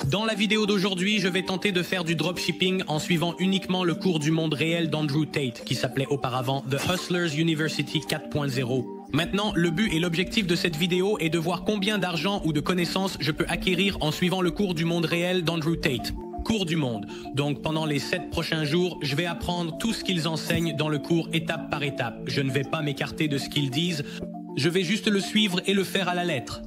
Dans la vidéo d'aujourd'hui, je vais tenter de faire du dropshipping en suivant uniquement le cours du monde réel d'Andrew Tate, qui s'appelait auparavant The Hustlers University 4.0. Maintenant, le but et l'objectif de cette vidéo est de voir combien d'argent ou de connaissances je peux acquérir en suivant le cours du monde réel d'Andrew Tate. Cours du monde. Donc pendant les 7 prochains jours, je vais apprendre tout ce qu'ils enseignent dans le cours étape par étape. Je ne vais pas m'écarter de ce qu'ils disent, je vais juste le suivre et le faire à la lettre.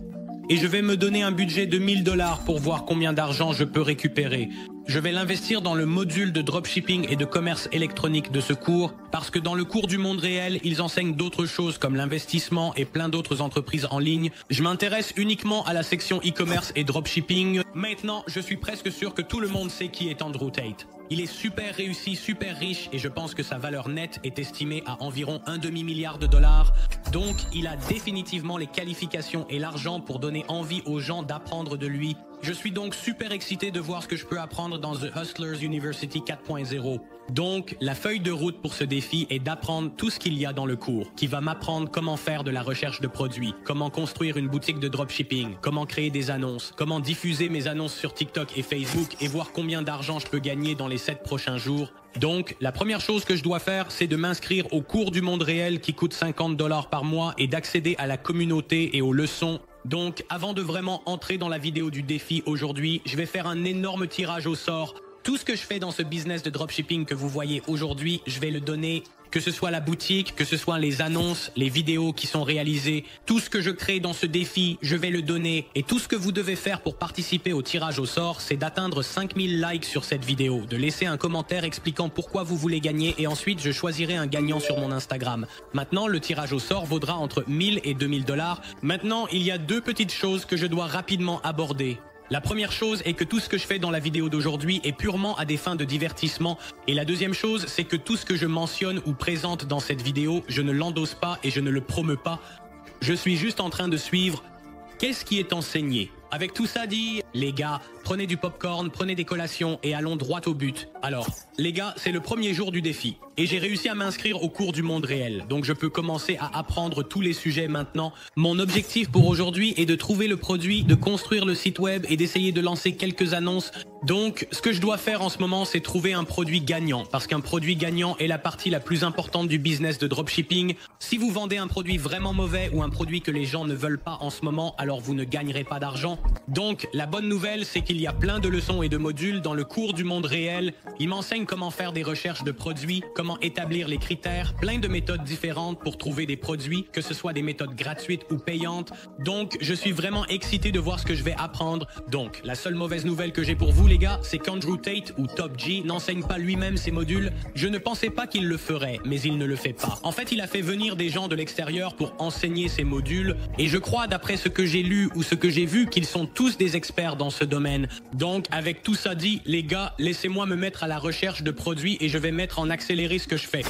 Et je vais me donner un budget de 1000 $ pour voir combien d'argent je peux récupérer. Je vais l'investir dans le module de dropshipping et de commerce électronique de ce cours, parce que dans le cours du monde réel, ils enseignent d'autres choses comme l'investissement et plein d'autres entreprises en ligne. Je m'intéresse uniquement à la section e-commerce et dropshipping. Maintenant, je suis presque sûr que tout le monde sait qui est Andrew Tate. Il est super réussi, super riche et je pense que sa valeur nette est estimée à environ $1,5 milliard. Donc, il a définitivement les qualifications et l'argent pour donner envie aux gens d'apprendre de lui. Je suis donc super excité de voir ce que je peux apprendre dans The Hustlers University 4.0. Donc, la feuille de route pour ce défi est d'apprendre tout ce qu'il y a dans le cours, qui va m'apprendre comment faire de la recherche de produits, comment construire une boutique de dropshipping, comment créer des annonces, comment diffuser mes annonces sur TikTok et Facebook et voir combien d'argent je peux gagner dans les 7 prochains jours. Donc, la première chose que je dois faire, c'est de m'inscrire au cours du monde réel qui coûte 50 $ par mois et d'accéder à la communauté et aux leçons. Donc, avant de vraiment entrer dans la vidéo du défi aujourd'hui, je vais faire un énorme tirage au sort. Tout ce que je fais dans ce business de dropshipping que vous voyez aujourd'hui, je vais le donner, que ce soit la boutique, que ce soit les annonces, les vidéos qui sont réalisées. Tout ce que je crée dans ce défi, je vais le donner. Et tout ce que vous devez faire pour participer au tirage au sort, c'est d'atteindre 5000 likes sur cette vidéo, de laisser un commentaire expliquant pourquoi vous voulez gagner et ensuite je choisirai un gagnant sur mon Instagram. Maintenant, le tirage au sort vaudra entre 1000 et 2000 $. Maintenant, il y a deux petites choses que je dois rapidement aborder. La première chose est que tout ce que je fais dans la vidéo d'aujourd'hui est purement à des fins de divertissement. Et la deuxième chose, c'est que tout ce que je mentionne ou présente dans cette vidéo, je ne l'endosse pas et je ne le promeux pas. Je suis juste en train de suivre qu'est-ce qui est enseigné. Avec tout ça dit, les gars, prenez du popcorn, prenez des collations et allons droit au but. Alors, les gars, c'est le premier jour du défi. Et j'ai réussi à m'inscrire au cours du monde réel. Donc je peux commencer à apprendre tous les sujets maintenant. Mon objectif pour aujourd'hui est de trouver le produit, de construire le site web et d'essayer de lancer quelques annonces. Donc, ce que je dois faire en ce moment, c'est trouver un produit gagnant. Parce qu'un produit gagnant est la partie la plus importante du business de dropshipping. Si vous vendez un produit vraiment mauvais ou un produit que les gens ne veulent pas en ce moment, alors vous ne gagnerez pas d'argent. Donc, la bonne nouvelle, c'est qu'il y a plein de leçons et de modules dans le cours du monde réel. Ils m'enseignent comment faire des recherches de produits, comment établir les critères, plein de méthodes différentes pour trouver des produits, que ce soit des méthodes gratuites ou payantes. Donc, je suis vraiment excité de voir ce que je vais apprendre. Donc, la seule mauvaise nouvelle que j'ai pour vous, les gars, c'est qu'Andrew Tate ou Top G n'enseigne pas lui-même ses modules. Je ne pensais pas qu'il le ferait, mais il ne le fait pas. En fait, il a fait venir des gens de l'extérieur pour enseigner ses modules. Et je crois, d'après ce que j'ai lu ou ce que j'ai vu, qu'ils sont tous des experts dans ce domaine. Donc, avec tout ça dit, les gars, laissez-moi me mettre à la recherche de produits et je vais mettre en accéléré ce que je fais.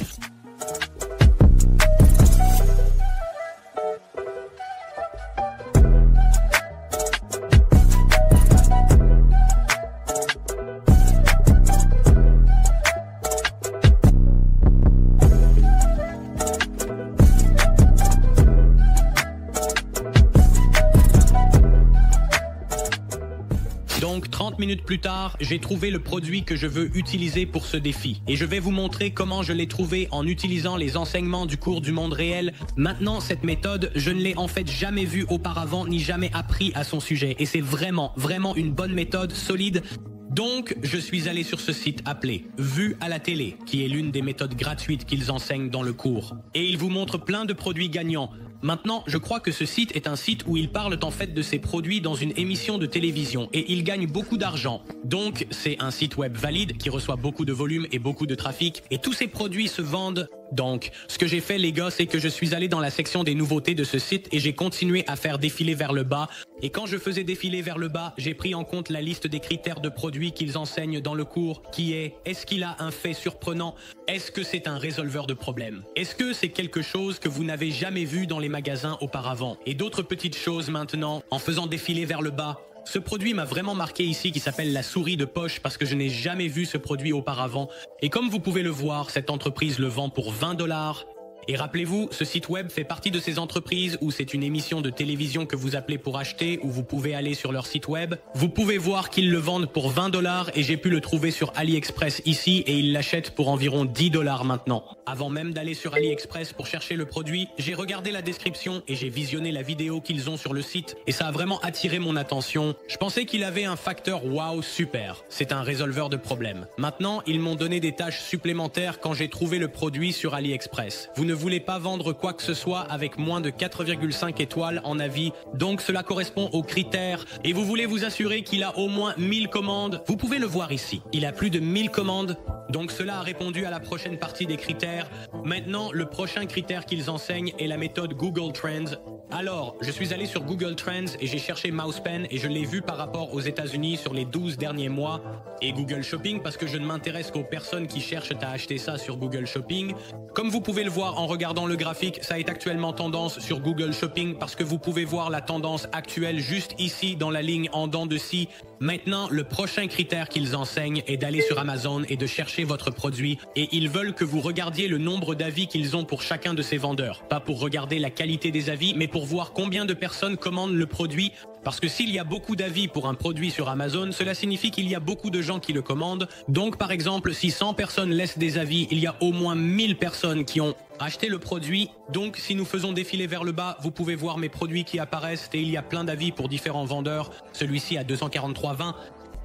Donc 30 minutes plus tard, j'ai trouvé le produit que je veux utiliser pour ce défi. Et je vais vous montrer comment je l'ai trouvé en utilisant les enseignements du cours du monde réel. Maintenant, cette méthode, je ne l'ai en fait jamais vue auparavant ni jamais appris à son sujet. Et c'est vraiment une bonne méthode, solide. Donc, je suis allé sur ce site appelé « Vue à la télé », qui est l'une des méthodes gratuites qu'ils enseignent dans le cours. Et ils vous montrent plein de produits gagnants. Maintenant, je crois que ce site est un site où ils parlent en fait de ces produits dans une émission de télévision et ils gagnent beaucoup d'argent. Donc, c'est un site web valide qui reçoit beaucoup de volume et beaucoup de trafic et tous ces produits se vendent. Donc, ce que j'ai fait les gars, c'est que je suis allé dans la section des nouveautés de ce site et j'ai continué à faire défiler vers le bas. Et quand je faisais défiler vers le bas, j'ai pris en compte la liste des critères de produits qu'ils enseignent dans le cours, qui est: est-ce qu'il a un fait surprenant? Est-ce que c'est un résolveur de problèmes? Est-ce que c'est quelque chose que vous n'avez jamais vu dans les magasins auparavant? Et d'autres petites choses maintenant, en faisant défiler vers le bas. Ce produit m'a vraiment marqué ici qui s'appelle la souris de poche parce que je n'ai jamais vu ce produit auparavant. Et comme vous pouvez le voir, cette entreprise le vend pour 20 $. Et rappelez-vous, ce site web fait partie de ces entreprises où c'est une émission de télévision que vous appelez pour acheter, où vous pouvez aller sur leur site web. Vous pouvez voir qu'ils le vendent pour 20 $ et j'ai pu le trouver sur AliExpress ici et ils l'achètent pour environ 10 $ maintenant. Avant même d'aller sur AliExpress pour chercher le produit, j'ai regardé la description et j'ai visionné la vidéo qu'ils ont sur le site et ça a vraiment attiré mon attention. Je pensais qu'il avait un facteur wow super. C'est un résolveur de problèmes. Maintenant, ils m'ont donné des tâches supplémentaires quand j'ai trouvé le produit sur AliExpress. Vous ne voulez pas vendre quoi que ce soit avec moins de 4,5 étoiles en avis, donc cela correspond aux critères et vous voulez vous assurer qu'il a au moins 1000 commandes. Vous pouvez le voir ici. Il a plus de 1000 commandes. Donc cela a répondu à la prochaine partie des critères. Maintenant, le prochain critère qu'ils enseignent est la méthode Google Trends. Alors, je suis allé sur Google Trends et j'ai cherché Mousepen et je l'ai vu par rapport aux États-Unis sur les 12 derniers mois et Google Shopping parce que je ne m'intéresse qu'aux personnes qui cherchent à acheter ça sur Google Shopping. Comme vous pouvez le voir en regardant le graphique, ça est actuellement tendance sur Google Shopping parce que vous pouvez voir la tendance actuelle juste ici dans la ligne en dents de scie. Maintenant, le prochain critère qu'ils enseignent est d'aller sur Amazon et de chercher votre produit et ils veulent que vous regardiez le nombre d'avis qu'ils ont pour chacun de ces vendeurs. Pas pour regarder la qualité des avis, mais pour voir combien de personnes commandent le produit. Parce que s'il y a beaucoup d'avis pour un produit sur Amazon, cela signifie qu'il y a beaucoup de gens qui le commandent. Donc par exemple, si 100 personnes laissent des avis, il y a au moins 1000 personnes qui ont acheté le produit. Donc si nous faisons défiler vers le bas, vous pouvez voir mes produits qui apparaissent et il y a plein d'avis pour différents vendeurs. Celui-ci a 243,20.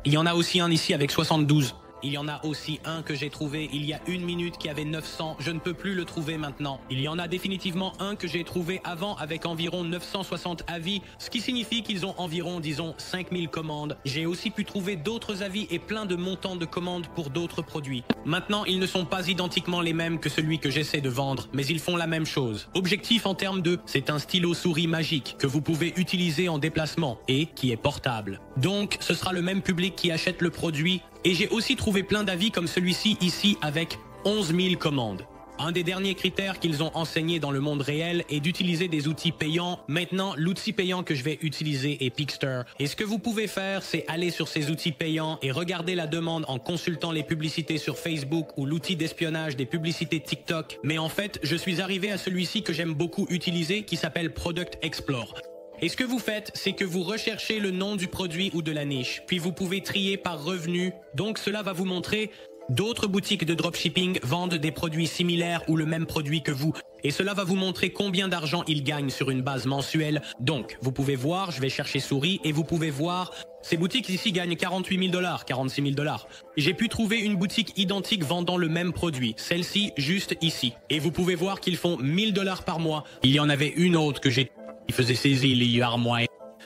Il y en a aussi un ici avec 72. Il y en a aussi un que j'ai trouvé il y a 1 minute qui avait 900. Je ne peux plus le trouver maintenant. Il y en a définitivement un que j'ai trouvé avant avec environ 960 avis, ce qui signifie qu'ils ont environ, disons, 5000 commandes. J'ai aussi pu trouver d'autres avis et plein de montants de commandes pour d'autres produits. Maintenant, ils ne sont pas identiquement les mêmes que celui que j'essaie de vendre, mais ils font la même chose. Objectif en termes de, c'est un stylo souris magique que vous pouvez utiliser en déplacement et qui est portable. Donc, ce sera le même public qui achète le produit. Et j'ai aussi trouvé plein d'avis comme celui-ci ici avec 11 000 commandes. Un des derniers critères qu'ils ont enseigné dans le monde réel est d'utiliser des outils payants. Maintenant, l'outil payant que je vais utiliser est Pixter. Et ce que vous pouvez faire, c'est aller sur ces outils payants et regarder la demande en consultant les publicités sur Facebook ou l'outil d'espionnage des publicités TikTok. Mais en fait, je suis arrivé à celui-ci que j'aime beaucoup utiliser qui s'appelle Product Explore. Et ce que vous faites, c'est que vous recherchez le nom du produit ou de la niche, puis vous pouvez trier par revenu. Donc cela va vous montrer d'autres boutiques de dropshipping vendent des produits similaires ou le même produit que vous. Et cela va vous montrer combien d'argent ils gagnent sur une base mensuelle. Donc, vous pouvez voir, je vais chercher souris, et vous pouvez voir, ces boutiques ici gagnent 48 000 $, 46 000 $. J'ai pu trouver une boutique identique vendant le même produit, celle-ci juste ici. Et vous pouvez voir qu'ils font 1 000 $ par mois. Il y en avait une autre que j'ai... Il faisait saisir les mois.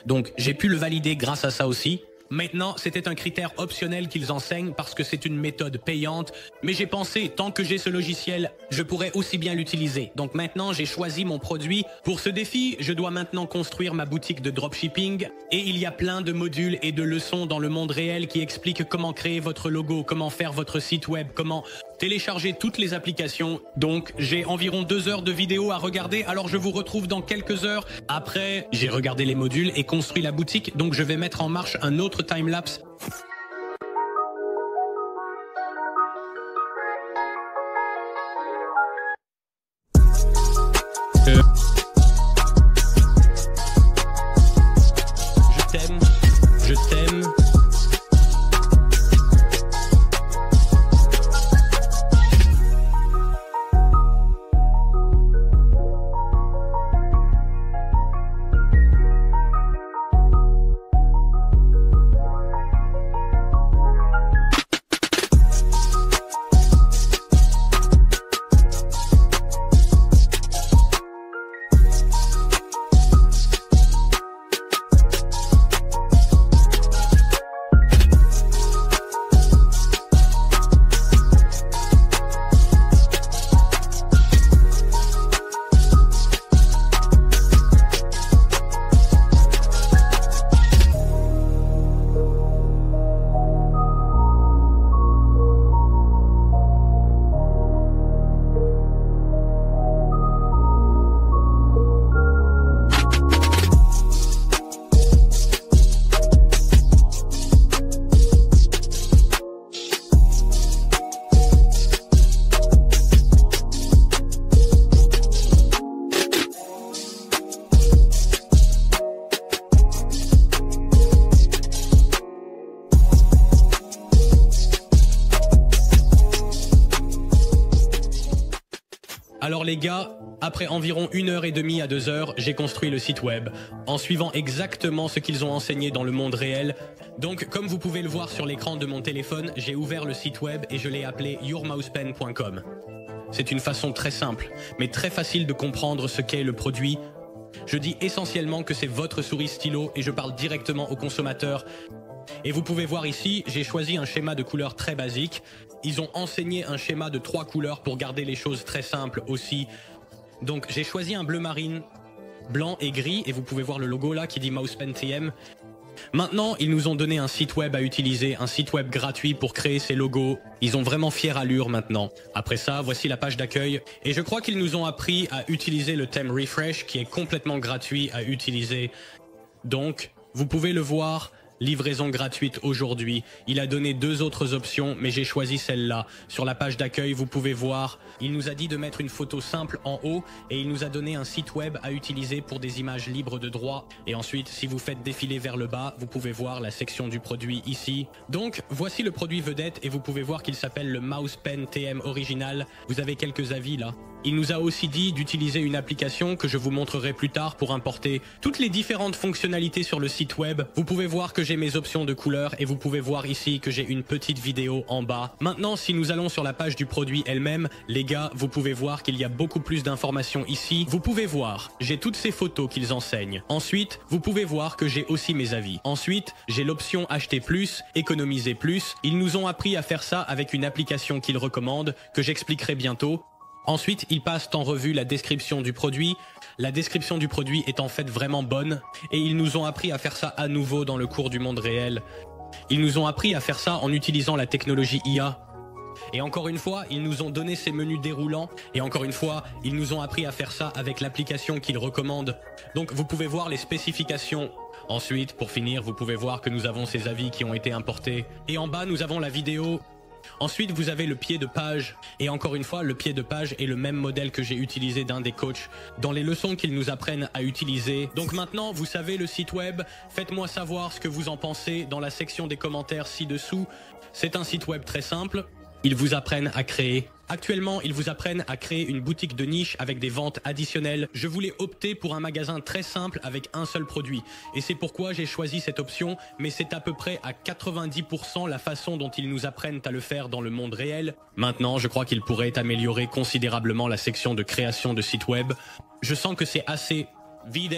Donc, j'ai pu le valider grâce à ça aussi. Maintenant, c'était un critère optionnel qu'ils enseignent parce que c'est une méthode payante. Mais j'ai pensé, tant que j'ai ce logiciel, je pourrais aussi bien l'utiliser. Donc maintenant, j'ai choisi mon produit. Pour ce défi, je dois maintenant construire ma boutique de dropshipping. Et il y a plein de modules et de leçons dans le monde réel qui expliquent comment créer votre logo, comment faire votre site web, comment télécharger toutes les applications. Donc, j'ai environ 2 heures de vidéo à regarder, alors je vous retrouve dans quelques heures. Après, j'ai regardé les modules et construit la boutique, donc je vais mettre en marche un autre timelapse. Je t'aime, je t'aime. Alors les gars, après environ 1h30 à 2 heures, j'ai construit le site web, en suivant exactement ce qu'ils ont enseigné dans le monde réel. Donc comme vous pouvez le voir sur l'écran de mon téléphone, j'ai ouvert le site web et je l'ai appelé yourmousepen.com. C'est une façon très simple, mais très facile de comprendre ce qu'est le produit. Je dis essentiellement que c'est votre souris stylo et je parle directement au consommateur. Et vous pouvez voir ici, j'ai choisi un schéma de couleurs très basique. Ils ont enseigné un schéma de 3 couleurs pour garder les choses très simples aussi. Donc j'ai choisi un bleu marine, blanc et gris, et vous pouvez voir le logo là qui dit Mousepen TM. Maintenant, ils nous ont donné un site web à utiliser, un site web gratuit pour créer ces logos. Ils ont vraiment fière allure maintenant. Après ça, voici la page d'accueil. Et je crois qu'ils nous ont appris à utiliser le thème Refresh qui est complètement gratuit à utiliser. Donc, vous pouvez le voir, livraison gratuite aujourd'hui. Il a donné 2 autres options, mais j'ai choisi celle-là. Sur la page d'accueil, vous pouvez voir, il nous a dit de mettre une photo simple en haut et il nous a donné un site web à utiliser pour des images libres de droit. Et ensuite, si vous faites défiler vers le bas, vous pouvez voir la section du produit ici. Donc, voici le produit vedette et vous pouvez voir qu'il s'appelle le Mousepen TM original. Vous avez quelques avis là. Il nous a aussi dit d'utiliser une application que je vous montrerai plus tard pour importer toutes les différentes fonctionnalités sur le site web. Vous pouvez voir que j'ai mes options de couleurs et vous pouvez voir ici que j'ai une petite vidéo en bas. Maintenant, si nous allons sur la page du produit elle-même, les gars, vous pouvez voir qu'il y a beaucoup plus d'informations ici. Vous pouvez voir, j'ai toutes ces photos qu'ils enseignent. Ensuite, vous pouvez voir que j'ai aussi mes avis. Ensuite, j'ai l'option acheter plus, économiser plus. Ils nous ont appris à faire ça avec une application qu'ils recommandent, que j'expliquerai bientôt. Ensuite, ils passent en revue la description du produit. La description du produit est en fait vraiment bonne et ils nous ont appris à faire ça à nouveau dans le cours du monde réel. Ils nous ont appris à faire ça en utilisant la technologie IA. Et encore une fois, ils nous ont donné ces menus déroulants et encore une fois, ils nous ont appris à faire ça avec l'application qu'ils recommandent. Donc vous pouvez voir les spécifications. Ensuite, pour finir, vous pouvez voir que nous avons ces avis qui ont été importés. Et en bas, nous avons la vidéo. Ensuite, vous avez le pied de page. Et encore une fois, le pied de page est le même modèle que j'ai utilisé d'un des coachs dans les leçons qu'ils nous apprennent à utiliser. Donc maintenant, vous savez le site web. Faites-moi savoir ce que vous en pensez dans la section des commentaires ci-dessous. C'est un site web très simple. Ils vous apprennent à créer. Actuellement, ils vous apprennent à créer une boutique de niche avec des ventes additionnelles. Je voulais opter pour un magasin très simple avec un seul produit. Et c'est pourquoi j'ai choisi cette option, mais c'est à peu près à 90% la façon dont ils nous apprennent à le faire dans le monde réel. Maintenant, je crois qu'ils pourraient améliorer considérablement la section de création de site web. Je sens que c'est assez vide.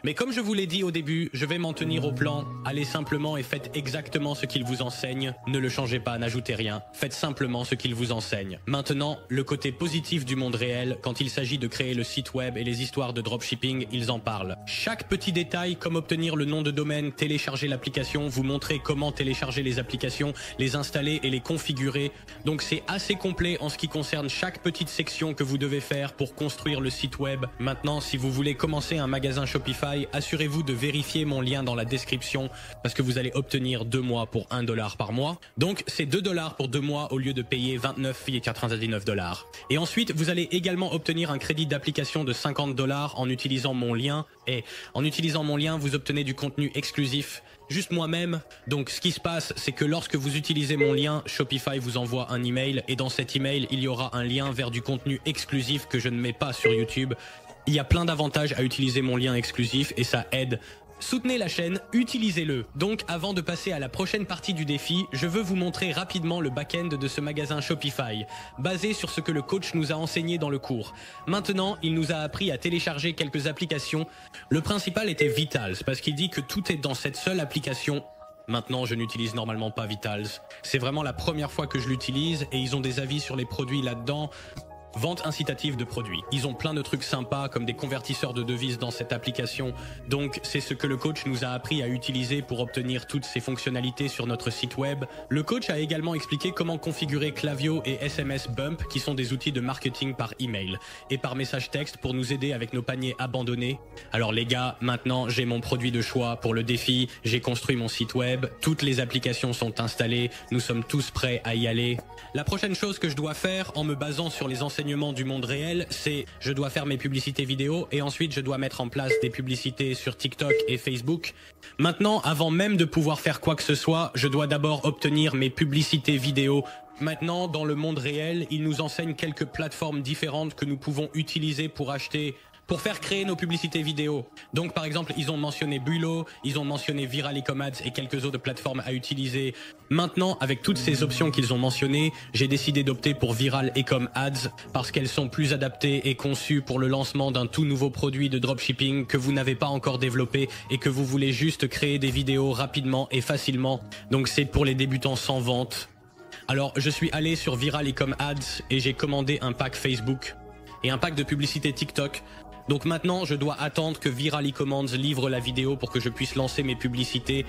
Mais comme je vous l'ai dit au début, je vais m'en tenir au plan. Allez simplement et faites exactement ce qu'ils vous enseignent. Ne le changez pas, n'ajoutez rien. Faites simplement ce qu'ils vous enseignent. Maintenant, le côté positif du monde réel, quand il s'agit de créer le site web et les histoires de dropshipping, ils en parlent. Chaque petit détail, comme obtenir le nom de domaine, télécharger l'application, vous montrer comment télécharger les applications, les installer et les configurer. Donc c'est assez complet en ce qui concerne chaque petite section que vous devez faire pour construire le site web. Maintenant, si vous voulez commencer un magasin Shopify, assurez-vous de vérifier mon lien dans la description parce que vous allez obtenir 2 mois pour $1 par mois. Donc c'est $2 pour 2 mois au lieu de payer $29,99. Et ensuite, vous allez également obtenir un crédit d'application de $50 en utilisant mon lien. Et en utilisant mon lien, vous obtenez du contenu exclusif. Juste moi-même. Donc ce qui se passe, c'est que lorsque vous utilisez mon lien, Shopify vous envoie un email et dans cet email, il y aura un lien vers du contenu exclusif que je ne mets pas sur YouTube. Il y a plein d'avantages à utiliser mon lien exclusif et ça aide. Soutenez la chaîne, utilisez-le. Donc avant de passer à la prochaine partie du défi, je veux vous montrer rapidement le back-end de ce magasin Shopify, basé sur ce que le coach nous a enseigné dans le cours. Maintenant, il nous a appris à télécharger quelques applications. Le principal était Vitals, parce qu'il dit que tout est dans cette seule application. Maintenant, je n'utilise normalement pas Vitals. C'est vraiment la première fois que je l'utilise et ils ont des avis sur les produits là-dedans. Vente incitative de produits. Ils ont plein de trucs sympas comme des convertisseurs de devises dans cette application. Donc c'est ce que le coach nous a appris à utiliser pour obtenir toutes ces fonctionnalités sur notre site web. Le coach a également expliqué comment configurer Klaviyo et SMS Bump qui sont des outils de marketing par email et par message texte pour nous aider avec nos paniers abandonnés. Alors les gars, maintenant j'ai mon produit de choix pour le défi, j'ai construit mon site web, toutes les applications sont installées, nous sommes tous prêts à y aller. La prochaine chose que je dois faire en me basant sur les enseignements enseignements du monde réel, c'est je dois faire mes publicités vidéo et ensuite je dois mettre en place des publicités sur TikTok et Facebook. Maintenant, avant même de pouvoir faire quoi que ce soit, je dois d'abord obtenir mes publicités vidéo. Maintenant, dans le monde réel, ils nous enseignent quelques plateformes différentes que nous pouvons utiliser pour faire créer nos publicités vidéo. Donc par exemple, ils ont mentionné Bulo, ils ont mentionné Viralicom Ads et quelques autres plateformes à utiliser. Maintenant, avec toutes ces options qu'ils ont mentionnées, j'ai décidé d'opter pour Viralicom Ads parce qu'elles sont plus adaptées et conçues pour le lancement d'un tout nouveau produit de dropshipping que vous n'avez pas encore développé et que vous voulez juste créer des vidéos rapidement et facilement. Donc c'est pour les débutants sans vente. Alors je suis allé sur Viralicom Ads et j'ai commandé un pack Facebook et un pack de publicité TikTok. Donc maintenant, je dois attendre que Viralicom Ads livre la vidéo pour que je puisse lancer mes publicités.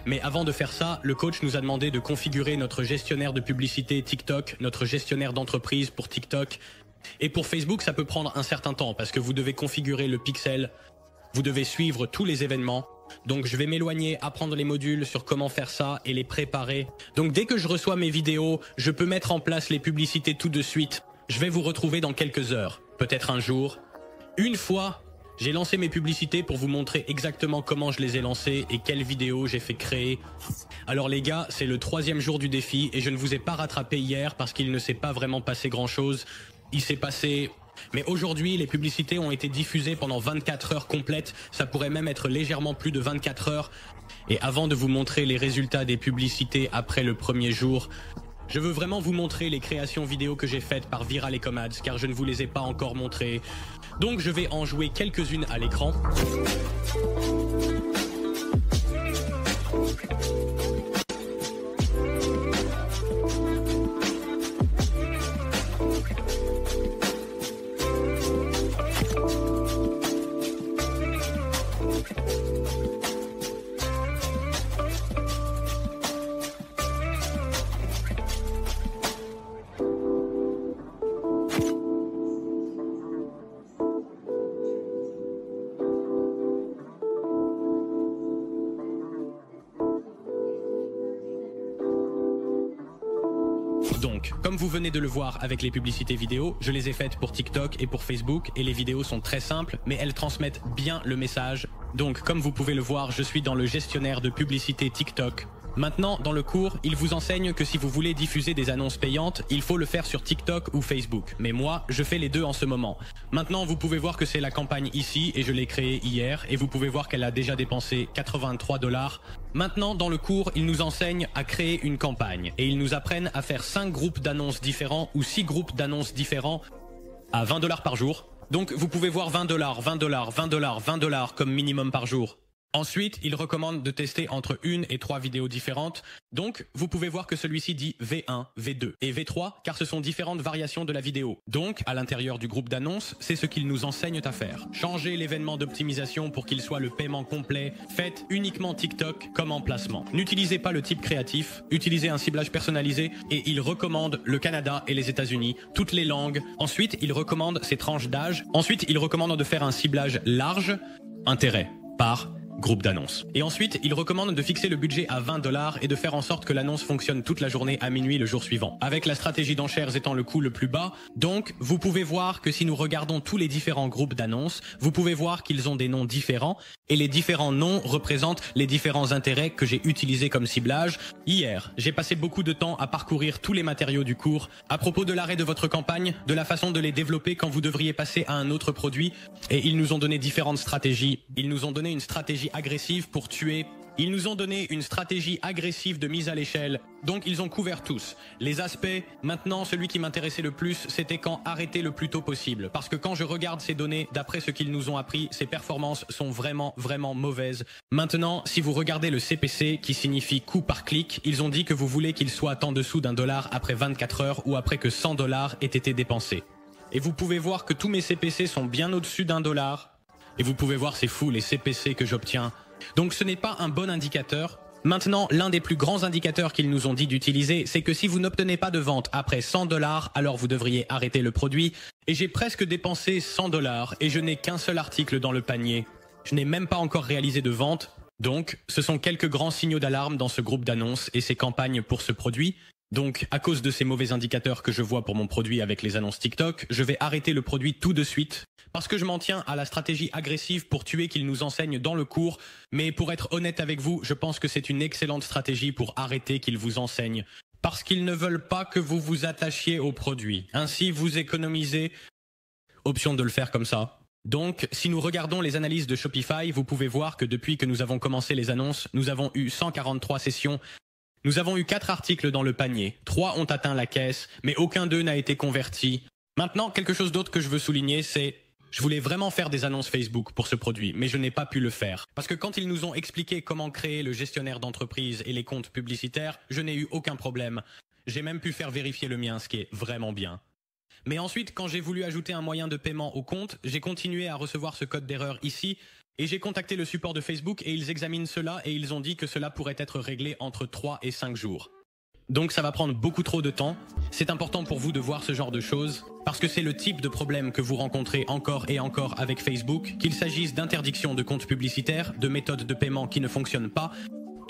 Mais avant de faire ça, le coach nous a demandé de configurer notre gestionnaire de publicité TikTok, notre gestionnaire d'entreprise pour TikTok. Et pour Facebook, ça peut prendre un certain temps parce que vous devez configurer le pixel, vous devez suivre tous les événements. Donc je vais m'éloigner, apprendre les modules sur comment faire ça et les préparer. Donc dès que je reçois mes vidéos, je peux mettre en place les publicités tout de suite. Je vais vous retrouver dans quelques heures, peut-être un jour. Une fois, j'ai lancé mes publicités pour vous montrer exactement comment je les ai lancées et quelles vidéos j'ai fait créer. Alors les gars, c'est le 3e jour du défi et je ne vous ai pas rattrapé hier parce qu'il ne s'est pas vraiment passé grand-chose. Il s'est passé... Mais aujourd'hui, les publicités ont été diffusées pendant 24 heures complètes. Ça pourrait même être légèrement plus de 24 heures. Et avant de vous montrer les résultats des publicités après le premier jour, je veux vraiment vous montrer les créations vidéo que j'ai faites par Viralicom Ads car je ne vous les ai pas encore montrées. Donc je vais en jouer quelques-unes à l'écran. Donc, comme vous venez de le voir avec les publicités vidéo, je les ai faites pour TikTok et pour Facebook et les vidéos sont très simples, mais elles transmettent bien le message. Donc, comme vous pouvez le voir, je suis dans le gestionnaire de publicité TikTok. Maintenant, dans le cours, il vous enseigne que si vous voulez diffuser des annonces payantes, il faut le faire sur TikTok ou Facebook. Mais moi, je fais les deux en ce moment. Maintenant, vous pouvez voir que c'est la campagne ici et je l'ai créée hier et vous pouvez voir qu'elle a déjà dépensé 83 $. Maintenant, dans le cours, ils nous enseignent à créer une campagne et ils nous apprennent à faire 5 groupes d'annonces différents ou 6 groupes d'annonces différents à 20 $ par jour. Donc, vous pouvez voir 20 $, 20 $, 20 $, 20 $ comme minimum par jour. Ensuite, il recommande de tester entre 1 et 3 vidéos différentes. Donc, vous pouvez voir que celui-ci dit V1, V2 et V3 car ce sont différentes variations de la vidéo. Donc, à l'intérieur du groupe d'annonces, c'est ce qu'ils nous enseignent à faire. Changez l'événement d'optimisation pour qu'il soit le paiement complet. Faites uniquement TikTok comme emplacement. N'utilisez pas le type créatif, utilisez un ciblage personnalisé et il recommande le Canada et les États-Unis, toutes les langues. Ensuite, il recommande ses tranches d'âge. Ensuite, il recommande de faire un ciblage large, intérêt, par groupe d'annonces. Et ensuite, il recommande de fixer le budget à 20 $ et de faire en sorte que l'annonce fonctionne toute la journée à minuit le jour suivant, avec la stratégie d'enchères étant le coût le plus bas. Donc, vous pouvez voir que si nous regardons tous les différents groupes d'annonces, vous pouvez voir qu'ils ont des noms différents et les différents noms représentent les différents intérêts que j'ai utilisés comme ciblage. Hier, j'ai passé beaucoup de temps à parcourir tous les matériaux du cours à propos de l'arrêt de votre campagne, de la façon de les développer quand vous devriez passer à un autre produit et ils nous ont donné différentes stratégies. Ils nous ont donné une stratégie agressive pour tuer. Ils nous ont donné une stratégie agressive de mise à l'échelle. Donc ils ont couvert tous les aspects. Maintenant, celui qui m'intéressait le plus, c'était quand arrêter le plus tôt possible. Parce que quand je regarde ces données, d'après ce qu'ils nous ont appris, ces performances sont vraiment mauvaises. Maintenant, si vous regardez le CPC, qui signifie coût par clic, ils ont dit que vous voulez qu'il soit en dessous d'1 $ après 24 heures ou après que 100 $ aient été dépensés. Et vous pouvez voir que tous mes CPC sont bien au-dessus d'1 $. Et vous pouvez voir, c'est fou, les CPC que j'obtiens. Donc ce n'est pas un bon indicateur. Maintenant, l'un des plus grands indicateurs qu'ils nous ont dit d'utiliser, c'est que si vous n'obtenez pas de vente après 100 $, alors vous devriez arrêter le produit. Et j'ai presque dépensé 100 $ et je n'ai qu'un seul article dans le panier. Je n'ai même pas encore réalisé de vente. Donc, ce sont quelques grands signaux d'alarme dans ce groupe d'annonces et ces campagnes pour ce produit. Donc, à cause de ces mauvais indicateurs que je vois pour mon produit avec les annonces TikTok, je vais arrêter le produit tout de suite parce que je m'en tiens à la stratégie agressive pour tuer qu'ils nous enseignent dans le cours. Mais pour être honnête avec vous, je pense que c'est une excellente stratégie pour arrêter qu'ils vous enseignent parce qu'ils ne veulent pas que vous vous attachiez au produit. Ainsi, vous économisez. Option de le faire comme ça. Donc, si nous regardons les analyses de Shopify, vous pouvez voir que depuis que nous avons commencé les annonces, nous avons eu 143 sessions. Nous avons eu 4 articles dans le panier, 3 ont atteint la caisse, mais aucun d'eux n'a été converti. Maintenant, quelque chose d'autre que je veux souligner, c'est je voulais vraiment faire des annonces Facebook pour ce produit, mais je n'ai pas pu le faire. Parce que quand ils nous ont expliqué comment créer le gestionnaire d'entreprise et les comptes publicitaires, je n'ai eu aucun problème. J'ai même pu faire vérifier le mien, ce qui est vraiment bien. Mais ensuite, quand j'ai voulu ajouter un moyen de paiement au compte, j'ai continué à recevoir ce code d'erreur ici, et j'ai contacté le support de Facebook et ils examinent cela et ils ont dit que cela pourrait être réglé entre 3 et 5 jours. Donc ça va prendre beaucoup trop de temps. C'est important pour vous de voir ce genre de choses parce que c'est le type de problème que vous rencontrez encore et encore avec Facebook, qu'il s'agisse d'interdiction de comptes publicitaires, de méthodes de paiement qui ne fonctionnent pas.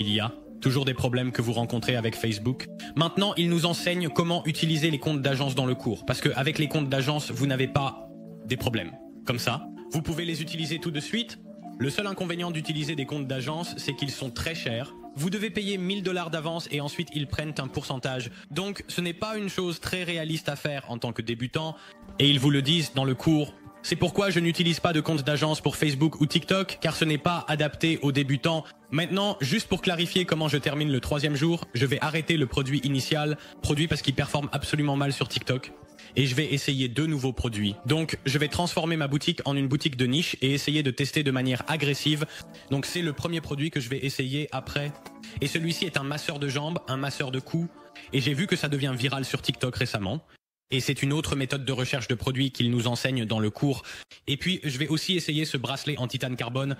Il y a toujours des problèmes que vous rencontrez avec Facebook. Maintenant, ils nous enseignent comment utiliser les comptes d'agence dans le cours parce qu'avec les comptes d'agence, vous n'avez pas des problèmes. Comme ça, vous pouvez les utiliser tout de suite. Le seul inconvénient d'utiliser des comptes d'agence, c'est qu'ils sont très chers. Vous devez payer 1000 $ d'avance et ensuite ils prennent un pourcentage. Donc ce n'est pas une chose très réaliste à faire en tant que débutant. Et ils vous le disent dans le cours. C'est pourquoi je n'utilise pas de compte d'agence pour Facebook ou TikTok, car ce n'est pas adapté aux débutants. Maintenant, juste pour clarifier comment je termine le 3e jour, je vais arrêter le produit initial, produit parce qu'il performe absolument mal sur TikTok. Et je vais essayer 2 nouveaux produits. Donc, je vais transformer ma boutique en une boutique de niche et essayer de tester de manière agressive. Donc, c'est le premier produit que je vais essayer après. Et celui-ci est un masseur de jambes, un masseur de cou. Et j'ai vu que ça devient viral sur TikTok récemment. Et c'est une autre méthode de recherche de produits qu'ils nous enseignent dans le cours. Et puis, je vais aussi essayer ce bracelet en titane carbone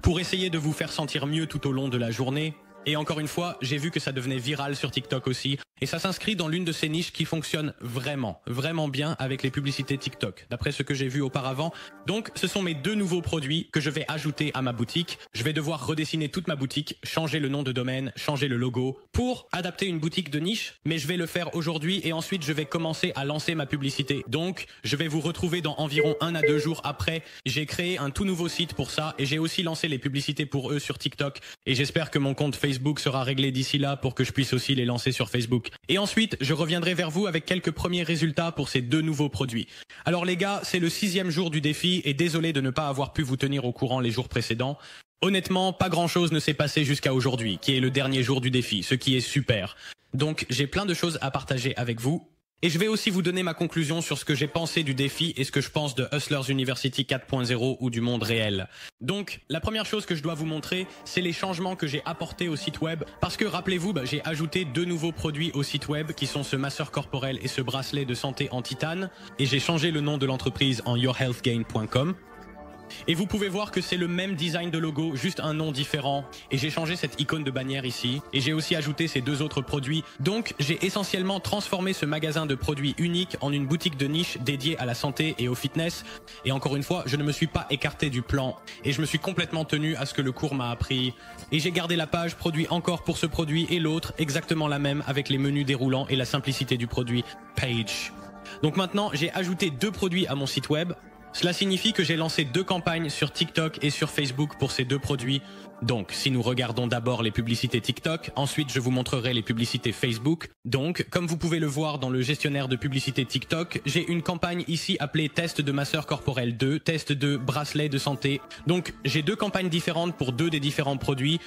pour essayer de vous faire sentir mieux tout au long de la journée. Et encore une fois, j'ai vu que ça devenait viral sur TikTok aussi. Et ça s'inscrit dans l'une de ces niches qui fonctionne vraiment, vraiment bien avec les publicités TikTok, d'après ce que j'ai vu auparavant. Donc, ce sont mes 2 nouveaux produits que je vais ajouter à ma boutique. Je vais devoir redessiner toute ma boutique, changer le nom de domaine, changer le logo pour adapter une boutique de niche. Mais je vais le faire aujourd'hui et ensuite je vais commencer à lancer ma publicité. Donc, je vais vous retrouver dans environ 1 à 2 jours après. J'ai créé un tout nouveau site pour ça et j'ai aussi lancé les publicités pour eux sur TikTok. Et j'espère que mon compte Facebook sera réglé d'ici là pour que je puisse aussi les lancer sur Facebook. Et ensuite, je reviendrai vers vous avec quelques premiers résultats pour ces 2 nouveaux produits. Alors les gars, c'est le 6e jour du défi et désolé de ne pas avoir pu vous tenir au courant les jours précédents. Honnêtement, pas grand chose ne s'est passé jusqu'à aujourd'hui, qui est le dernier jour du défi, ce qui est super. Donc j'ai plein de choses à partager avec vous. Et je vais aussi vous donner ma conclusion sur ce que j'ai pensé du défi et ce que je pense de Hustlers University 4.0 ou du monde réel. Donc, la première chose que je dois vous montrer, c'est les changements que j'ai apportés au site web. Parce que, rappelez-vous, j'ai ajouté 2 nouveaux produits au site web qui sont ce masseur corporel et ce bracelet de santé en titane. Et j'ai changé le nom de l'entreprise en yourhealthgain.com. Et vous pouvez voir que c'est le même design de logo, juste un nom différent. Et j'ai changé cette icône de bannière ici. Et j'ai aussi ajouté ces 2 autres produits. Donc, j'ai essentiellement transformé ce magasin de produits unique en une boutique de niche dédiée à la santé et au fitness. Et encore une fois, je ne me suis pas écarté du plan. Et je me suis complètement tenu à ce que le cours m'a appris. Et j'ai gardé la page produit encore pour ce produit et l'autre, exactement la même avec les menus déroulants et la simplicité du produit Page. Donc maintenant, j'ai ajouté 2 produits à mon site web. Cela signifie que j'ai lancé 2 campagnes sur TikTok et sur Facebook pour ces 2 produits. Donc, si nous regardons d'abord les publicités TikTok, ensuite je vous montrerai les publicités Facebook. Donc, comme vous pouvez le voir dans le gestionnaire de publicité TikTok, j'ai une campagne ici appelée Test de masseur corporel 2, Test de bracelet de santé. Donc, j'ai 2 campagnes différentes pour 2 des différents produits.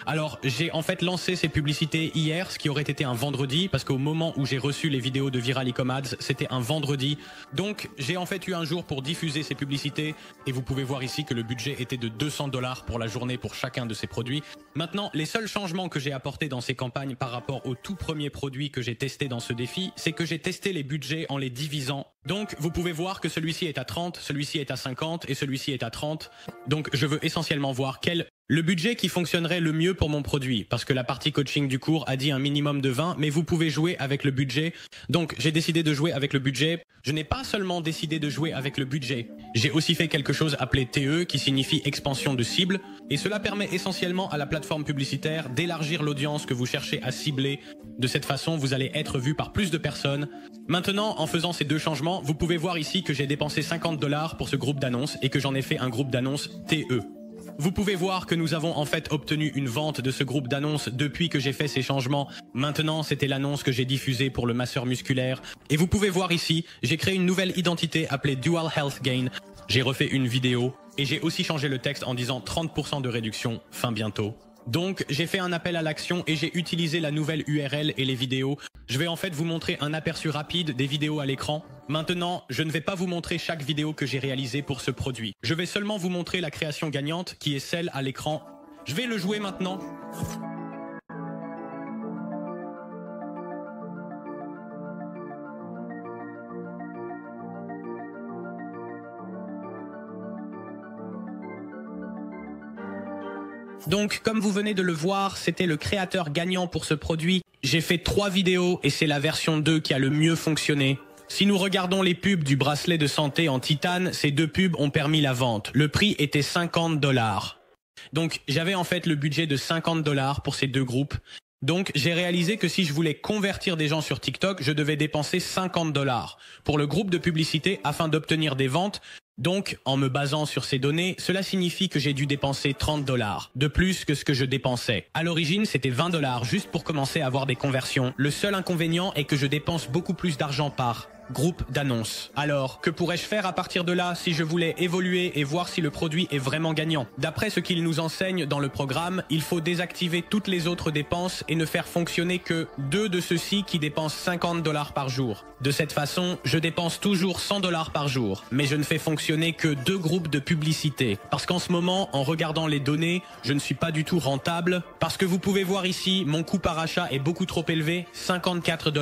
Alors, j'ai en fait lancé ces publicités hier, ce qui aurait été un vendredi, parce qu'au moment où j'ai reçu les vidéos de Viral Ecom Ads, c'était un vendredi. Donc, j'ai en fait eu un jour pour diffuser ces publicités, et vous pouvez voir ici que le budget était de 200 $ pour la journée pour chacun de ces produits. Maintenant, les seuls changements que j'ai apportés dans ces campagnes par rapport au tout premier produit que j'ai testé dans ce défi, c'est que j'ai testé les budgets en les divisant. Donc, vous pouvez voir que celui-ci est à 30, celui-ci est à 50 et celui-ci est à 30. Donc, je veux essentiellement voir quel Le budget qui fonctionnerait le mieux pour mon produit, parce que la partie coaching du cours a dit un minimum de 20, mais vous pouvez jouer avec le budget. Donc j'ai décidé de jouer avec le budget. Je n'ai pas seulement décidé de jouer avec le budget, j'ai aussi fait quelque chose appelé TE, qui signifie expansion de cible, et cela permet essentiellement à la plateforme publicitaire d'élargir l'audience que vous cherchez à cibler. De cette façon, vous allez être vu par plus de personnes. Maintenant, en faisant ces deux changements, vous pouvez voir ici que j'ai dépensé 50 $ pour ce groupe d'annonces et que j'en ai fait un groupe d'annonces TE. Vous pouvez voir que nous avons en fait obtenu une vente de ce groupe d'annonces depuis que j'ai fait ces changements. Maintenant, c'était l'annonce que j'ai diffusée pour le masseur musculaire. Et vous pouvez voir ici, j'ai créé une nouvelle identité appelée Dual Health Gain. J'ai refait une vidéo et j'ai aussi changé le texte en disant 30% de réduction, fin bientôt. Donc, j'ai fait un appel à l'action et j'ai utilisé la nouvelle URL et les vidéos. Je vais en fait vous montrer un aperçu rapide des vidéos à l'écran. Maintenant, je ne vais pas vous montrer chaque vidéo que j'ai réalisée pour ce produit. Je vais seulement vous montrer la création gagnante qui est celle à l'écran. Je vais le jouer maintenant. Donc, comme vous venez de le voir, c'était le créateur gagnant pour ce produit. J'ai fait 3 vidéos et c'est la version 2 qui a le mieux fonctionné. Si nous regardons les pubs du bracelet de santé en titane, ces 2 pubs ont permis la vente. Le prix était 50 $. Donc, j'avais en fait le budget de 50 $ pour ces 2 groupes. Donc, j'ai réalisé que si je voulais convertir des gens sur TikTok, je devais dépenser 50 $ pour le groupe de publicité afin d'obtenir des ventes. Donc, en me basant sur ces données, cela signifie que j'ai dû dépenser 30 $ de plus que ce que je dépensais. À l'origine, c'était 20 $ juste pour commencer à avoir des conversions. Le seul inconvénient est que je dépense beaucoup plus d'argent par groupe d'annonces. Alors, que pourrais-je faire à partir de là si je voulais évoluer et voir si le produit est vraiment gagnant? D'après ce qu'il nous enseigne dans le programme, il faut désactiver toutes les autres dépenses et ne faire fonctionner que 2 de ceux-ci qui dépensent 50 $ par jour. De cette façon, je dépense toujours 100 $ par jour, mais je ne fais fonctionner que 2 groupes de publicité. Parce qu'en ce moment, en regardant les données, je ne suis pas du tout rentable. Parce que vous pouvez voir ici, mon coût par achat est beaucoup trop élevé, 54 $.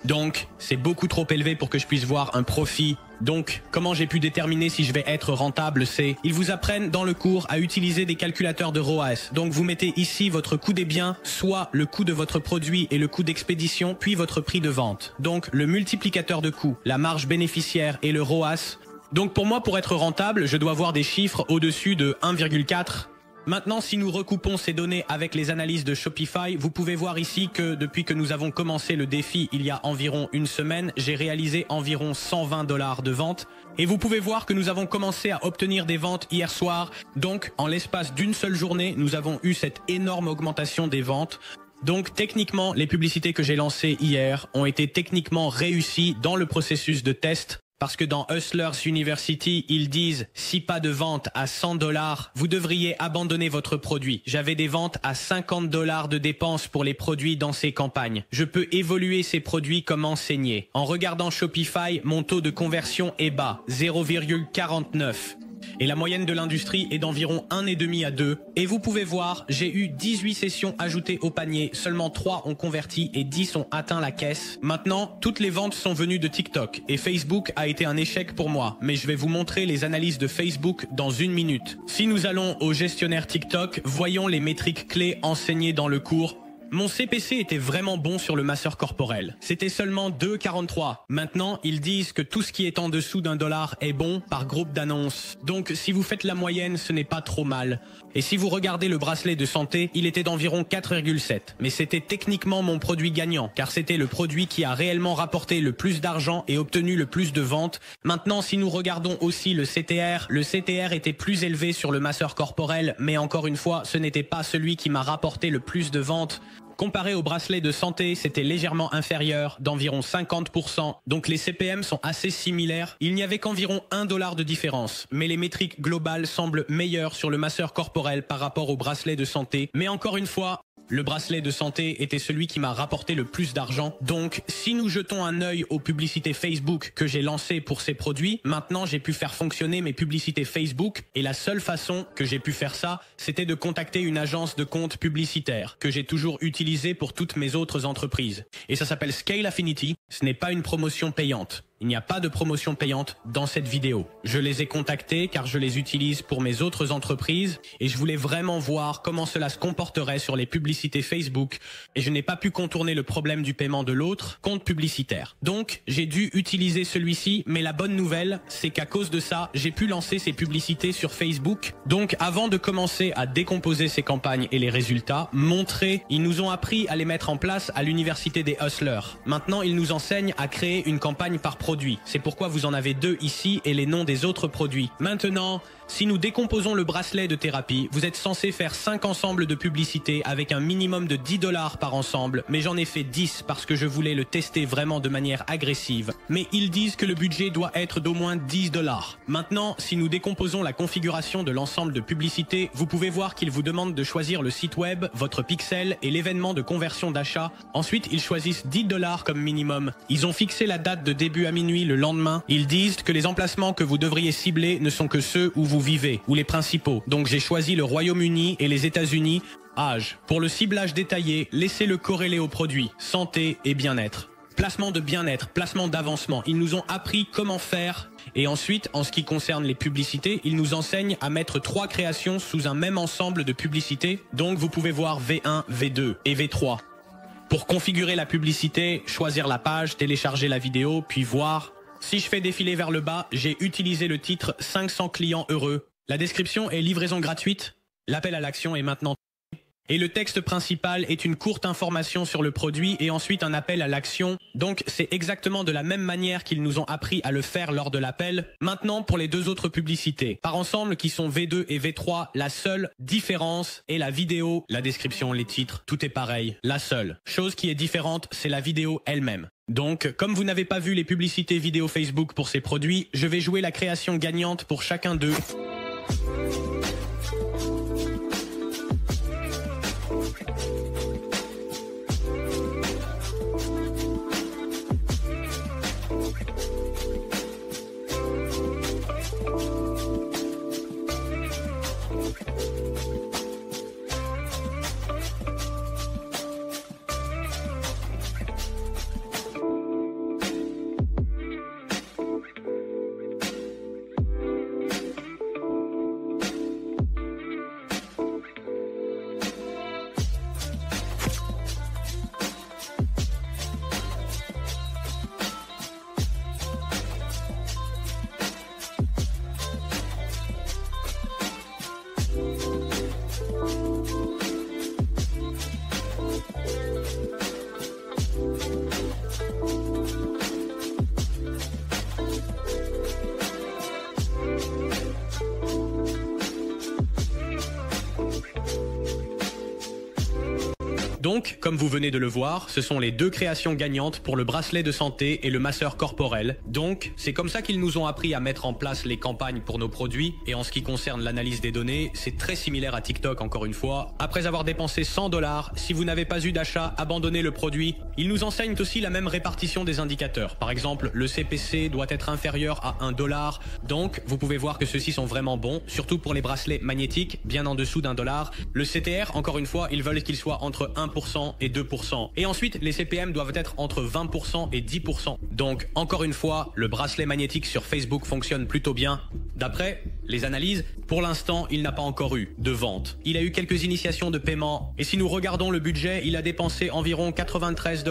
Donc, c'est beaucoup trop élevé pour que je puisse voir un profit. Donc, comment j'ai pu déterminer si je vais être rentable, c'est... Ils vous apprennent dans le cours à utiliser des calculateurs de ROAS. Donc, vous mettez ici votre coût des biens, soit le coût de votre produit et le coût d'expédition, puis votre prix de vente. Donc, le multiplicateur de coûts, la marge bénéficiaire et le ROAS. Donc, pour moi, pour être rentable, je dois avoir des chiffres au-dessus de 1,4. Maintenant, si nous recoupons ces données avec les analyses de Shopify, vous pouvez voir ici que depuis que nous avons commencé le défi il y a environ une semaine, j'ai réalisé environ 120 $ de ventes. Et vous pouvez voir que nous avons commencé à obtenir des ventes hier soir. Donc, en l'espace d'une seule journée, nous avons eu cette énorme augmentation des ventes. Donc, techniquement, les publicités que j'ai lancées hier ont été techniquement réussies dans le processus de test. Parce que dans Hustlers University, ils disent, si pas de vente à 100 $, vous devriez abandonner votre produit. J'avais des ventes à 50 $ de dépenses pour les produits dans ces campagnes. Je peux évoluer ces produits comme enseigné. En regardant Shopify, mon taux de conversion est bas, 0,49. Et la moyenne de l'industrie est d'environ 1,5 à 2. Et vous pouvez voir, j'ai eu 18 sessions ajoutées au panier, seulement 3 ont converti et 10 ont atteint la caisse. Maintenant, toutes les ventes sont venues de TikTok et Facebook a été un échec pour moi. Mais je vais vous montrer les analyses de Facebook dans 1 minute. Si nous allons au gestionnaire TikTok, voyons les métriques clés enseignées dans le cours. Mon CPC était vraiment bon sur le masseur corporel. C'était seulement 2,43. Maintenant, ils disent que tout ce qui est en dessous d'1 $ est bon par groupe d'annonces. Donc, si vous faites la moyenne, ce n'est pas trop mal. Et si vous regardez le bracelet de santé, il était d'environ 4,7. Mais c'était techniquement mon produit gagnant, car c'était le produit qui a réellement rapporté le plus d'argent et obtenu le plus de ventes. Maintenant, si nous regardons aussi le CTR était plus élevé sur le masseur corporel, mais encore une fois, ce n'était pas celui qui m'a rapporté le plus de ventes. Comparé au bracelet de santé, c'était légèrement inférieur, d'environ 50%, donc les CPM sont assez similaires. Il n'y avait qu'environ 1 $ de différence, mais les métriques globales semblent meilleures sur le masseur corporel par rapport au bracelet de santé. Mais encore une fois, le bracelet de santé était celui qui m'a rapporté le plus d'argent. Donc, si nous jetons un œil aux publicités Facebook que j'ai lancées pour ces produits, maintenant j'ai pu faire fonctionner mes publicités Facebook et la seule façon que j'ai pu faire ça, c'était de contacter une agence de compte publicitaire que j'ai toujours utilisée pour toutes mes autres entreprises. Et ça s'appelle Scale Affinity. Ce n'est pas une promotion payante. Il n'y a pas de promotion payante dans cette vidéo. Je les ai contactés car je les utilise pour mes autres entreprises et je voulais vraiment voir comment cela se comporterait sur les publicités Facebook et je n'ai pas pu contourner le problème du paiement de l'autre compte publicitaire. Donc, j'ai dû utiliser celui-ci, mais la bonne nouvelle, c'est qu'à cause de ça, j'ai pu lancer ces publicités sur Facebook. Donc, avant de commencer à décomposer ces campagnes et les résultats, montrer, ils nous ont appris à les mettre en place à l'université des Hustlers. Maintenant, ils nous enseignent à créer une campagne par produit. C'est pourquoi vous en avez 2 ici et les noms des autres produits. Maintenant, si nous décomposons le bracelet de thérapie, vous êtes censé faire 5 ensembles de publicités avec un minimum de $10 par ensemble, mais j'en ai fait 10 parce que je voulais le tester vraiment de manière agressive. Mais ils disent que le budget doit être d'au moins $10. Maintenant, si nous décomposons la configuration de l'ensemble de publicités, vous pouvez voir qu'ils vous demandent de choisir le site web, votre pixel et l'événement de conversion d'achat. Ensuite, ils choisissent $10 comme minimum. Ils ont fixé la date de début à minuit le lendemain. Ils disent que les emplacements que vous devriez cibler ne sont que ceux où vous vivez, ou les principaux. Donc j'ai choisi le Royaume-Uni et les États-Unis. Âge. Pour le ciblage détaillé, laissez-le corréler au produit. Santé et bien-être. Placement de bien-être, placement d'avancement. Ils nous ont appris comment faire. Et ensuite, en ce qui concerne les publicités, ils nous enseignent à mettre 3 créations sous un même ensemble de publicités. Donc vous pouvez voir V1, V2 et V3. Pour configurer la publicité, choisir la page, télécharger la vidéo, puis voir. Si je fais défiler vers le bas, j'ai utilisé le titre 500 clients heureux. La description est livraison gratuite. L'appel à l'action est maintenant. Et le texte principal est une courte information sur le produit et ensuite un appel à l'action. Donc c'est exactement de la même manière qu'ils nous ont appris à le faire lors de l'appel. Maintenant pour les 2 autres publicités. Par ensemble qui sont V2 et V3, la seule différence est la vidéo, la description, les titres, tout est pareil. La seule chose qui est différente, c'est la vidéo elle-même. Donc, comme vous n'avez pas vu les publicités vidéo Facebook pour ces produits, je vais jouer la création gagnante pour chacun d'eux. Donc, comme vous venez de le voir, ce sont les 2 créations gagnantes pour le bracelet de santé et le masseur corporel. Donc, c'est comme ça qu'ils nous ont appris à mettre en place les campagnes pour nos produits. Et en ce qui concerne l'analyse des données, c'est très similaire à TikTok encore une fois. Après avoir dépensé $100, si vous n'avez pas eu d'achat, abandonnez le produit. Ils nous enseignent aussi la même répartition des indicateurs. Par exemple, le CPC doit être inférieur à $1. Donc, vous pouvez voir que ceux-ci sont vraiment bons, surtout pour les bracelets magnétiques, bien en dessous d'$. Le CTR, encore une fois, ils veulent qu'il soit entre 1% et 2%. Et ensuite, les CPM doivent être entre 20% et 10%. Donc, encore une fois, le bracelet magnétique sur Facebook fonctionne plutôt bien. D'après les analyses, pour l'instant, il n'a pas encore eu de vente. Il a eu quelques initiations de paiement. Et si nous regardons le budget, il a dépensé environ $93.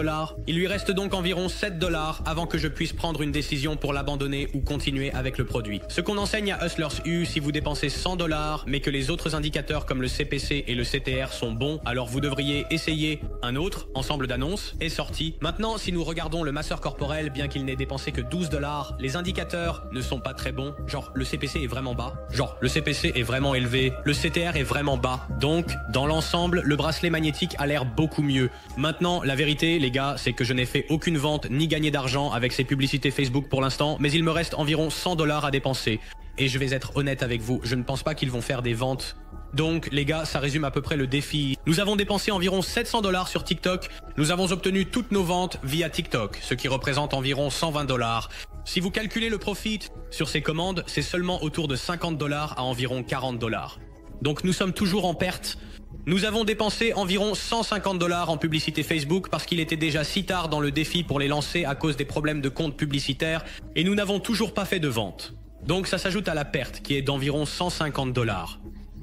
Il lui reste donc environ $7 avant que je puisse prendre une décision pour l'abandonner ou continuer avec le produit. Ce qu'on enseigne à Hustlers U, si vous dépensez $100, mais que les autres indicateurs comme le CPC et le CTR sont bons, alors vous devriez essayer un autre ensemble d'annonces est sorti. Maintenant, si nous regardons le masseur corporel, bien qu'il n'ait dépensé que $12, les indicateurs ne sont pas très bons. Genre, le CPC est vraiment bas. Genre, le CPC est vraiment élevé. Le CTR est vraiment bas. Donc, dans l'ensemble, le bracelet magnétique a l'air beaucoup mieux. Maintenant, la vérité, les gars, c'est que je n'ai fait aucune vente ni gagné d'argent avec ces publicités Facebook pour l'instant, mais il me reste environ $100 à dépenser. Et je vais être honnête avec vous, je ne pense pas qu'ils vont faire des ventes. Donc, les gars, ça résume à peu près le défi. Nous avons dépensé environ $700 sur TikTok. Nous avons obtenu toutes nos ventes via TikTok, ce qui représente environ $120. Si vous calculez le profit sur ces commandes, c'est seulement autour de $50 à environ $40. Donc nous sommes toujours en perte. Nous avons dépensé environ 150 $ en publicité Facebook parce qu'il était déjà si tard dans le défi pour les lancer à cause des problèmes de compte publicitaire et nous n'avons toujours pas fait de vente. Donc ça s'ajoute à la perte qui est d'environ 150 $.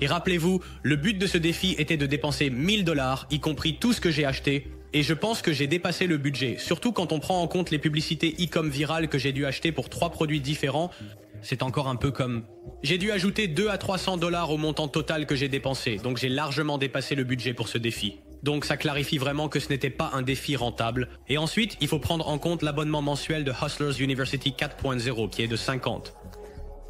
Et rappelez-vous, le but de ce défi était de dépenser 1000 $, y compris tout ce que j'ai acheté, et je pense que j'ai dépassé le budget, surtout quand on prend en compte les publicités e-com virales que j'ai dû acheter pour 3 produits différents. C'est encore un peu comme... J'ai dû ajouter 200 à 300 $ au montant total que j'ai dépensé, donc j'ai largement dépassé le budget pour ce défi. Donc ça clarifie vraiment que ce n'était pas un défi rentable. Et ensuite, il faut prendre en compte l'abonnement mensuel de Hustlers University 4.0 qui est de 50.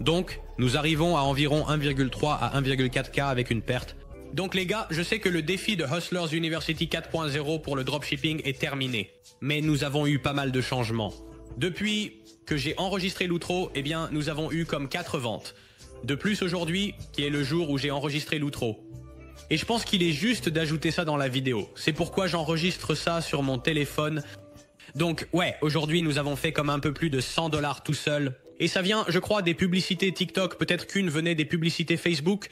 Donc, nous arrivons à environ 1,3 à 1,4K avec une perte. Donc les gars, je sais que le défi de Hustlers University 4.0 pour le dropshipping est terminé. Mais nous avons eu pas mal de changements. Depuis que j'ai enregistré l'outro, eh bien, nous avons eu comme 4 ventes. De plus aujourd'hui, qui est le jour où j'ai enregistré l'outro. Et je pense qu'il est juste d'ajouter ça dans la vidéo. C'est pourquoi j'enregistre ça sur mon téléphone. Donc ouais, aujourd'hui nous avons fait comme un peu plus de 100 $ tout seul. Et ça vient, je crois, des publicités TikTok, peut-être qu'une venait des publicités Facebook.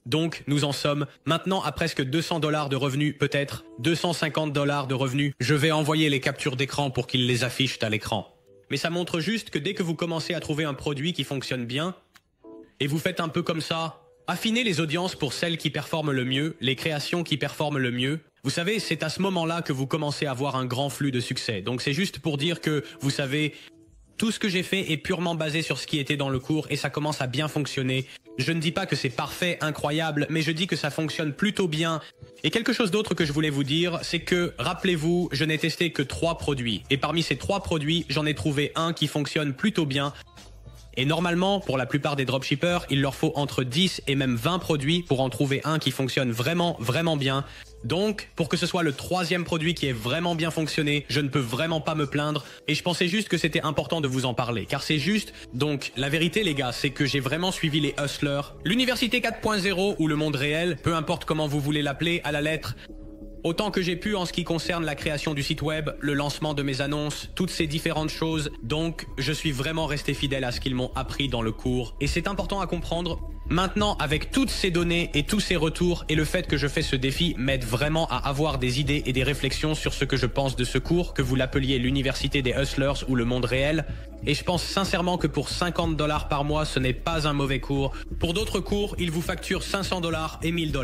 Donc nous en sommes maintenant à presque 200 $ de revenus, peut-être 250 $ de revenus. Je vais envoyer les captures d'écran pour qu'ils les affichent à l'écran. Mais ça montre juste que dès que vous commencez à trouver un produit qui fonctionne bien, et vous faites un peu comme ça, affinez les audiences pour celles qui performent le mieux, les créations qui performent le mieux. Vous savez, c'est à ce moment-là que vous commencez à avoir un grand flux de succès. Donc c'est juste pour dire que, vous savez, tout ce que j'ai fait est purement basé sur ce qui était dans le cours et ça commence à bien fonctionner. Je ne dis pas que c'est parfait, incroyable, mais je dis que ça fonctionne plutôt bien. Et quelque chose d'autre que je voulais vous dire, c'est que, rappelez-vous, je n'ai testé que 3 produits. Et parmi ces 3 produits, j'en ai trouvé un qui fonctionne plutôt bien. Et normalement, pour la plupart des dropshippers, il leur faut entre 10 et même 20 produits pour en trouver un qui fonctionne vraiment, vraiment bien. Donc, pour que ce soit le 3e produit qui ait vraiment bien fonctionné, je ne peux vraiment pas me plaindre. Et je pensais juste que c'était important de vous en parler, car c'est juste... Donc, la vérité les gars, c'est que j'ai vraiment suivi les hustlers. L'université 4.0 ou le monde réel, peu importe comment vous voulez l'appeler, à la lettre... Autant que j'ai pu en ce qui concerne la création du site web, le lancement de mes annonces, toutes ces différentes choses. Donc, je suis vraiment resté fidèle à ce qu'ils m'ont appris dans le cours. Et c'est important à comprendre. Maintenant, avec toutes ces données et tous ces retours et le fait que je fais ce défi m'aide vraiment à avoir des idées et des réflexions sur ce que je pense de ce cours, que vous l'appeliez l'université des hustlers ou le monde réel. Et je pense sincèrement que pour 50 $ par mois, ce n'est pas un mauvais cours. Pour d'autres cours, ils vous facturent 500 $ et 1000 $.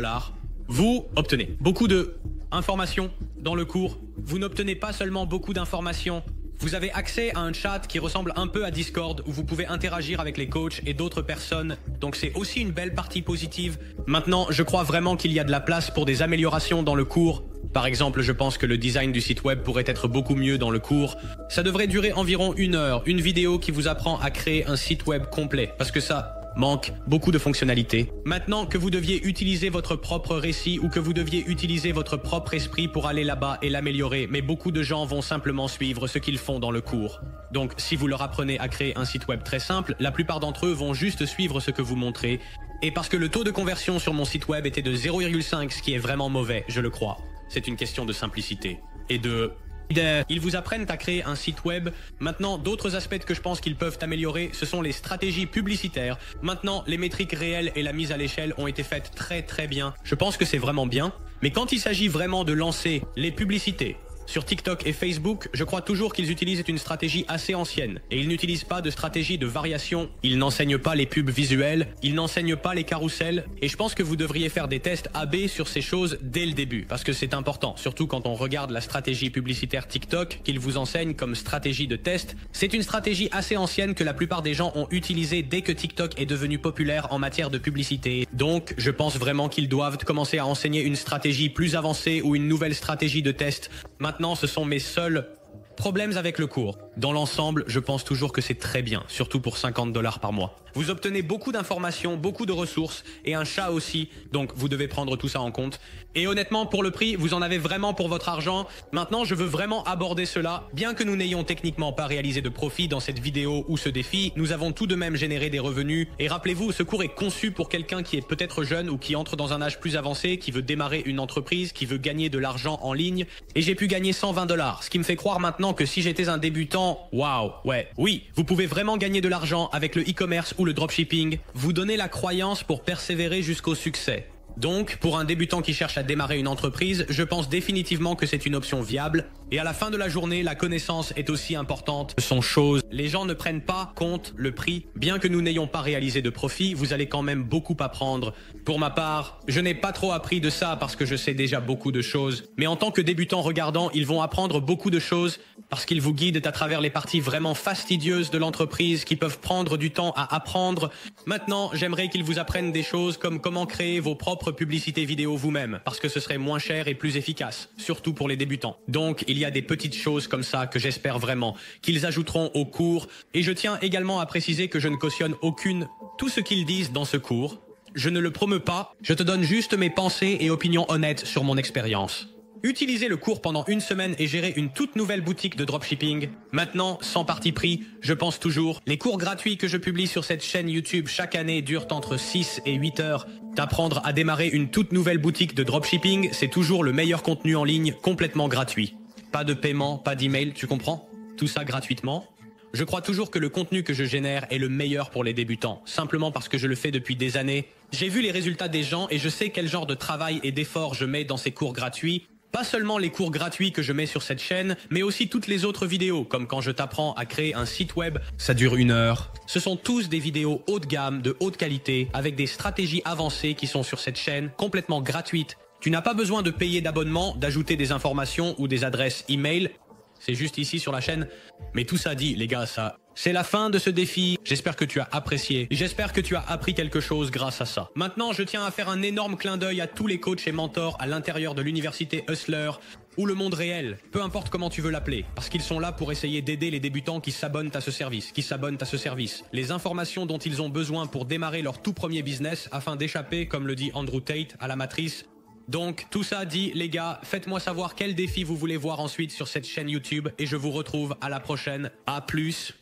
Vous obtenez beaucoup de informations dans le cours. Vous n'obtenez pas seulement beaucoup d'informations. Vous avez accès à un chat qui ressemble un peu à Discord où vous pouvez interagir avec les coachs et d'autres personnes. Donc c'est aussi une belle partie positive. Maintenant, je crois vraiment qu'il y a de la place pour des améliorations dans le cours. Par exemple, je pense que le design du site web pourrait être beaucoup mieux dans le cours. Ça devrait durer environ 1 heure, une vidéo qui vous apprend à créer un site web complet. Parce que ça manque beaucoup de fonctionnalités. Maintenant que vous deviez utiliser votre propre récit ou que vous deviez utiliser votre propre esprit pour aller là-bas et l'améliorer, mais beaucoup de gens vont simplement suivre ce qu'ils font dans le cours. Donc si vous leur apprenez à créer un site web très simple, la plupart d'entre eux vont juste suivre ce que vous montrez. Et parce que le taux de conversion sur mon site web était de 0,5, ce qui est vraiment mauvais, je le crois. C'est une question de simplicité. Et ils vous apprennent à créer un site web. Maintenant, d'autres aspects que je pense qu'ils peuvent améliorer, ce sont les stratégies publicitaires. Maintenant, les métriques réelles et la mise à l'échelle ont été faites très bien. Je pense que c'est vraiment bien. Mais quand il s'agit vraiment de lancer les publicités sur TikTok et Facebook, je crois toujours qu'ils utilisent une stratégie assez ancienne. Et ils n'utilisent pas de stratégie de variation. Ils n'enseignent pas les pubs visuelles. Ils n'enseignent pas les carousels. Et je pense que vous devriez faire des tests AB sur ces choses dès le début. Parce que c'est important. Surtout quand on regarde la stratégie publicitaire TikTok qu'ils vous enseignent comme stratégie de test. C'est une stratégie assez ancienne que la plupart des gens ont utilisée dès que TikTok est devenu populaire en matière de publicité. Donc, je pense vraiment qu'ils doivent commencer à enseigner une stratégie plus avancée ou une nouvelle stratégie de test. Maintenant, ce sont mes seuls problèmes avec le cours. Dans l'ensemble, je pense toujours que c'est très bien, surtout pour 50 $ par mois. Vous obtenez beaucoup d'informations, beaucoup de ressources et un chat aussi, donc vous devez prendre tout ça en compte. Et honnêtement, pour le prix, vous en avez vraiment pour votre argent. Maintenant, je veux vraiment aborder cela. Bien que nous n'ayons techniquement pas réalisé de profit dans cette vidéo ou ce défi, nous avons tout de même généré des revenus. Et rappelez-vous, ce cours est conçu pour quelqu'un qui est peut-être jeune ou qui entre dans un âge plus avancé, qui veut démarrer une entreprise, qui veut gagner de l'argent en ligne. Et j'ai pu gagner 120 $, ce qui me fait croire maintenant que si j'étais un débutant, waouh, ouais, oui, vous pouvez vraiment gagner de l'argent avec le e-commerce ou le dropshipping. Vous donnez la croyance pour persévérer jusqu'au succès. Donc, pour un débutant qui cherche à démarrer une entreprise, je pense définitivement que c'est une option viable. Et à la fin de la journée, la connaissance est aussi importante. Ce sont choses. Les gens ne prennent pas compte le prix. Bien que nous n'ayons pas réalisé de profit, vous allez quand même beaucoup apprendre. Pour ma part, je n'ai pas trop appris de ça parce que je sais déjà beaucoup de choses. Mais en tant que débutant regardant, ils vont apprendre beaucoup de choses parce qu'ils vous guident à travers les parties vraiment fastidieuses de l'entreprise qui peuvent prendre du temps à apprendre. Maintenant, j'aimerais qu'ils vous apprennent des choses comme comment créer vos propres publicités vidéo vous-même, parce que ce serait moins cher et plus efficace, surtout pour les débutants. Donc, il y a des petites choses comme ça que j'espère vraiment qu'ils ajouteront au cours. Et je tiens également à préciser que je ne cautionne tout ce qu'ils disent dans ce cours. Je ne le promeux pas, je te donne juste mes pensées et opinions honnêtes sur mon expérience. Utiliser le cours pendant une semaine et gérer une toute nouvelle boutique de dropshipping. Maintenant, sans parti pris, je pense toujours. Les cours gratuits que je publie sur cette chaîne YouTube chaque année durent entre 6 et 8 heures. T'apprendre à démarrer une toute nouvelle boutique de dropshipping, c'est toujours le meilleur contenu en ligne, complètement gratuit. Pas de paiement, pas d'email, tu comprends? Tout ça gratuitement. Je crois toujours que le contenu que je génère est le meilleur pour les débutants, simplement parce que je le fais depuis des années. J'ai vu les résultats des gens et je sais quel genre de travail et d'effort je mets dans ces cours gratuits. Pas seulement les cours gratuits que je mets sur cette chaîne, mais aussi toutes les autres vidéos, comme quand je t'apprends à créer un site web, ça dure 1 heure. Ce sont tous des vidéos haut de gamme, de haute qualité, avec des stratégies avancées qui sont sur cette chaîne, complètement gratuites. Tu n'as pas besoin de payer d'abonnement, d'ajouter des informations ou des adresses email. C'est juste ici sur la chaîne. Mais tout ça dit, les gars, ça... C'est la fin de ce défi. J'espère que tu as apprécié. J'espère que tu as appris quelque chose grâce à ça. Maintenant, je tiens à faire un énorme clin d'œil à tous les coachs et mentors à l'intérieur de l'université Hustler ou le monde réel, peu importe comment tu veux l'appeler, parce qu'ils sont là pour essayer d'aider les débutants qui s'abonnent à ce service, les informations dont ils ont besoin pour démarrer leur tout premier business afin d'échapper, comme le dit Andrew Tate, à la matrice. Donc, tout ça dit, les gars, faites-moi savoir quel défi vous voulez voir ensuite sur cette chaîne YouTube et je vous retrouve à la prochaine. À plus.